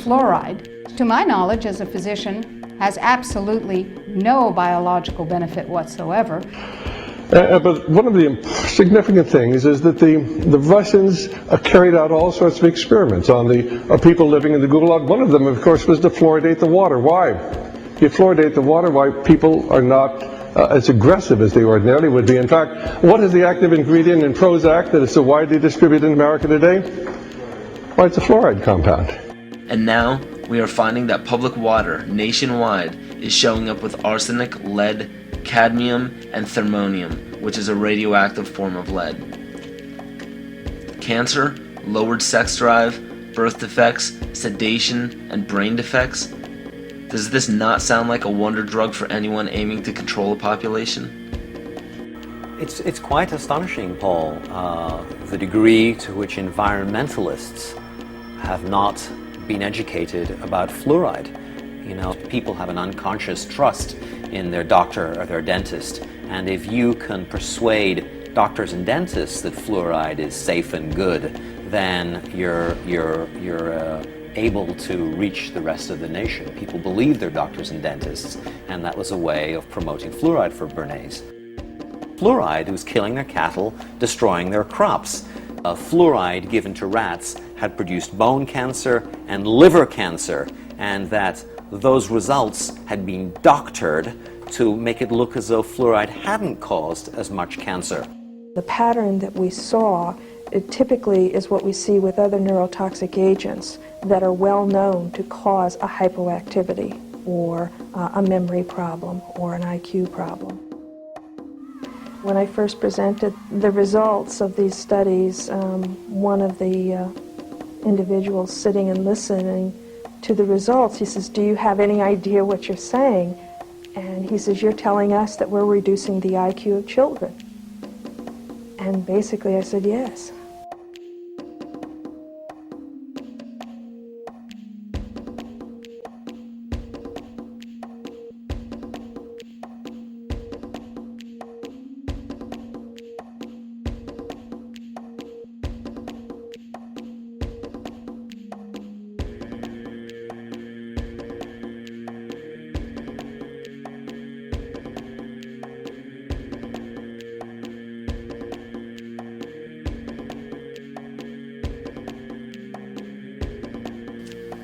fluoride, to my knowledge as a physician, has absolutely no biological benefit whatsoever. But one of the significant things is that the Russians carried out all sorts of experiments on the people living in the Gulag. One of them, of course, was to fluoridate the water. Why? You fluoridate the water, why people are not as aggressive as they ordinarily would be. In fact, what is the active ingredient in Prozac that is so widely distributed in America today? Why, it's a fluoride compound. And now, we are finding that public water nationwide is showing up with arsenic, lead, cadmium, and thermonium, which is a radioactive form of lead. Cancer, lowered sex drive, birth defects, sedation, and brain defects. Does this not sound like a wonder drug for anyone aiming to control a population? It's quite astonishing, Paul, the degree to which environmentalists have not been educated about fluoride. You know, people have an unconscious trust in their doctor or their dentist, and if you can persuade doctors and dentists that fluoride is safe and good, then you're able to reach the rest of the nation. People believe their doctors and dentists, and that was a way of promoting fluoride for Bernays. Fluoride was killing their cattle, destroying their crops. Fluoride given to rats had produced bone cancer and liver cancer, and that those results had been doctored to make it look as though fluoride hadn't caused as much cancer. The pattern that we saw, it typically is what we see with other neurotoxic agents that are well known to cause a hypoactivity or a memory problem or an IQ problem. When I first presented the results of these studies, one of the individuals sitting and listening to the results, he says, "Do you have any idea what you're saying?" And he says, "You're telling us that we're reducing the IQ of children." And basically I said, yes.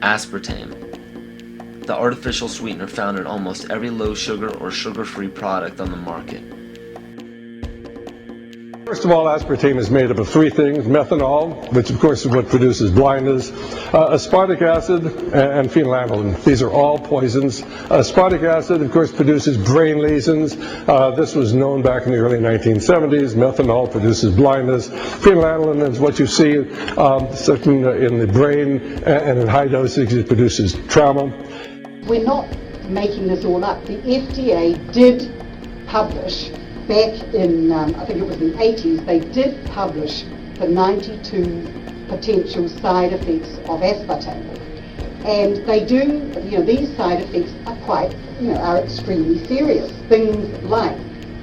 Aspartame, the artificial sweetener found in almost every low-sugar or sugar-free product on the market. First of all, aspartame is made up of three things: methanol, which of course is what produces blindness, aspartic acid, and phenylalanine. These are all poisons. Aspartic acid, of course, produces brain lesions. This was known back in the early 1970s. Methanol produces blindness. Phenylalanine is what you see certain in the brain, and in high dosage it produces trauma. We're not making this all up. The FDA did publish back in, I think it was in the 80s, they did publish the 92 potential side effects of aspartame. And they do, these side effects are quite, are extremely serious. Things like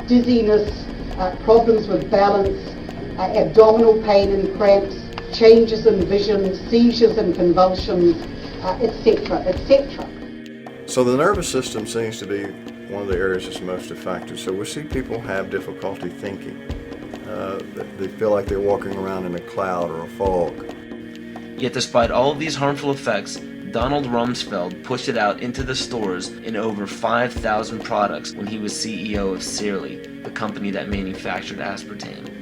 dizziness, problems with balance, abdominal pain and cramps, changes in vision, seizures and convulsions, etc., etc. So the nervous system seems to be one of the areas that's most affected. So we see people have difficulty thinking. They feel like they're walking around in a cloud or a fog. Yet despite all of these harmful effects, Donald Rumsfeld pushed it out into the stores in over 5,000 products when he was CEO of Searly, the company that manufactured aspartame.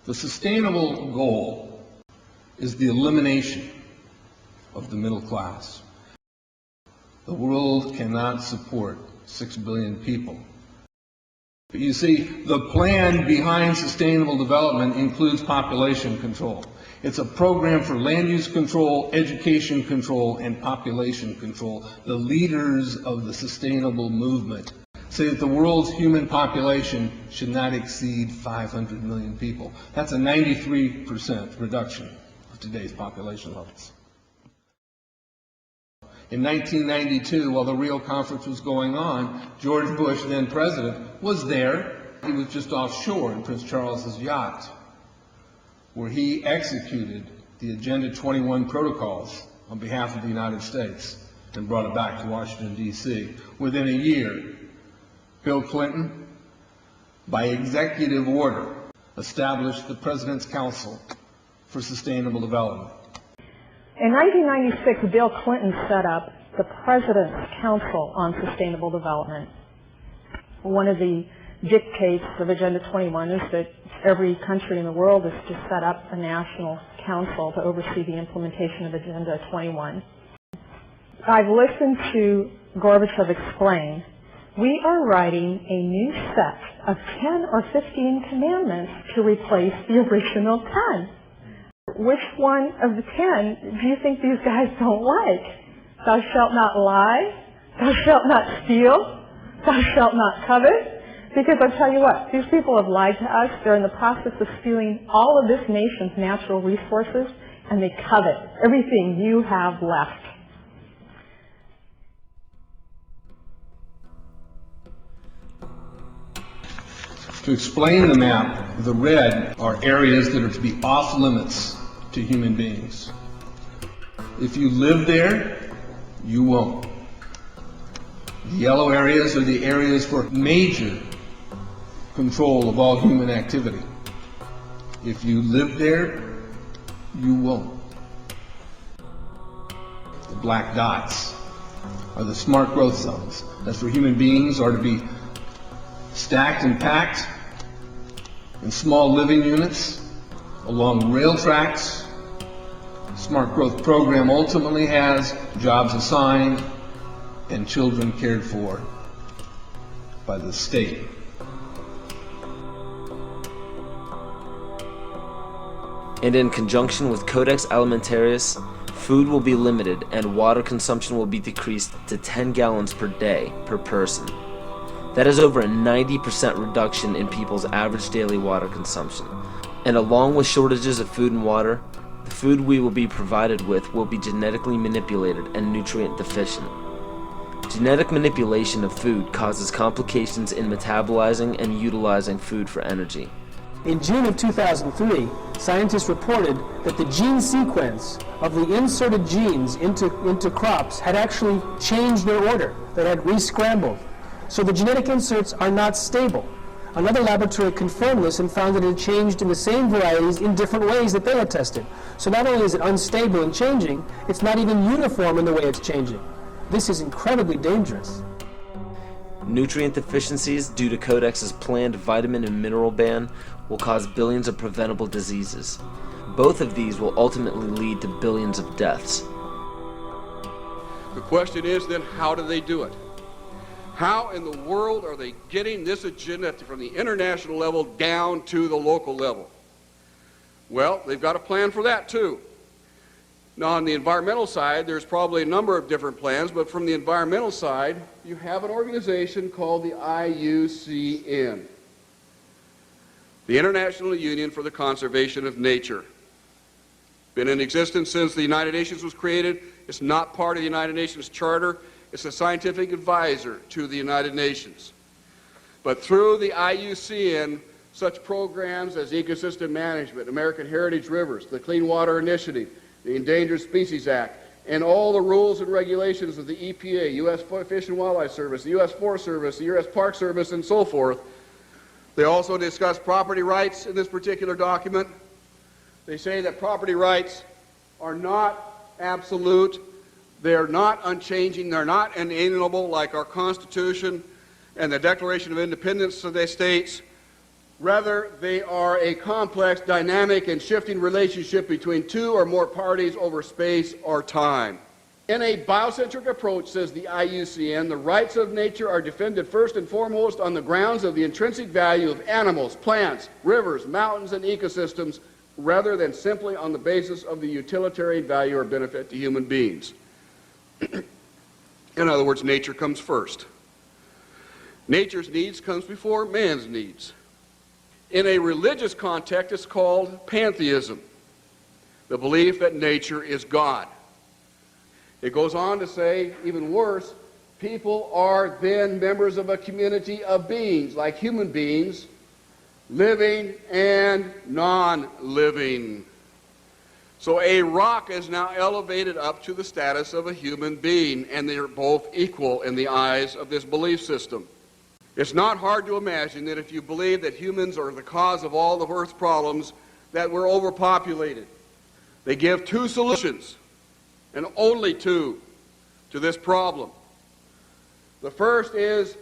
The sustainable goal is the elimination of the middle class. The world cannot support 6 billion people. But you see, the plan behind sustainable development includes population control. It's a program for land use control, education control, and population control. The leaders of the sustainable movement say that the world's human population should not exceed 500 million people. That's a 93% reduction of today's population levels. In 1992, while the Rio conference was going on, George Bush, then president, was there. He was just offshore in Prince Charles's yacht, where he executed the Agenda 21 protocols on behalf of the United States and brought it back to Washington, D.C. Within a year, Bill Clinton, by executive order, established the President's Council for Sustainable Development. In 1996, Bill Clinton set up the President's Council on Sustainable Development. One of the dictates of Agenda 21 is that every country in the world is to set up a national council to oversee the implementation of Agenda 21. I've listened to Gorbachev explain, we are writing a new set of 10 or 15 commandments to replace the original 10. Which one of the 10 do you think these guys don't like? Thou shalt not lie, thou shalt not steal, thou shalt not covet. Because I'll tell you what, these people have lied to us. They're in the process of stealing all of this nation's natural resources, and they covet everything you have left. To explain the map, the red are areas that are to be off limits to human beings. If you live there, you won't. The yellow areas are the areas for major control of all human activity. If you live there, you won't. The black dots are the smart growth zones. That's where human beings are to be stacked and packed in small living units along rail tracks. The smart growth program ultimately has jobs assigned and children cared for by the state. And in conjunction with Codex Alimentarius, food will be limited and water consumption will be decreased to 10 gallons per day per person. That is over a 90% reduction in people's average daily water consumption. And along with shortages of food and water, the food we will be provided with will be genetically manipulated and nutrient deficient. Genetic manipulation of food causes complications in metabolizing and utilizing food for energy. In June of 2003, scientists reported that the gene sequence of the inserted genes into crops had actually changed their order, that had re-scrambled. So the genetic inserts are not stable. Another laboratory confirmed this and found that it had changed in the same varieties in different ways that they had tested. So not only is it unstable and changing, it's not even uniform in the way it's changing. This is incredibly dangerous. Nutrient deficiencies due to Codex's planned vitamin and mineral ban will cause billions of preventable diseases. Both of these will ultimately lead to billions of deaths. The question is then, how do they do it? How in the world are they getting this agenda from the international level down to the local level? Well, they've got a plan for that too. Now, on the environmental side, there's probably a number of different plans, but from the environmental side, you have an organization called the IUCN, the International Union for the Conservation of Nature. Been in existence since the United Nations was created. It's not part of the United Nations Charter. It's a scientific advisor to the United Nations. But through the IUCN, such programs as ecosystem management, American Heritage Rivers, the Clean Water Initiative, the Endangered Species Act, and all the rules and regulations of the EPA, U.S. Fish and Wildlife Service, the U.S. Forest Service, the U.S. Park Service, and so forth. They also discuss property rights in this particular document. They say that property rights are not absolute, they're not unchanging, they're not inalienable like our Constitution and the Declaration of Independence of the states. Rather, they are a complex, dynamic, and shifting relationship between two or more parties over space or time. In a biocentric approach, says the IUCN, the rights of nature are defended first and foremost on the grounds of the intrinsic value of animals, plants, rivers, mountains, and ecosystems, rather than simply on the basis of the utilitarian value or benefit to human beings. In other words, nature comes first. Nature's needs comes before man's needs. In a religious context, it's called pantheism, the belief that nature is God. It goes on to say, even worse, people are then members of a community of beings, like human beings, living and non-living. So a rock is now elevated up to the status of a human being, and they are both equal in the eyes of this belief system. It's not hard to imagine that if you believe that humans are the cause of all of Earth's problems, that we're overpopulated. They give two solutions, and only two, to this problem. The first is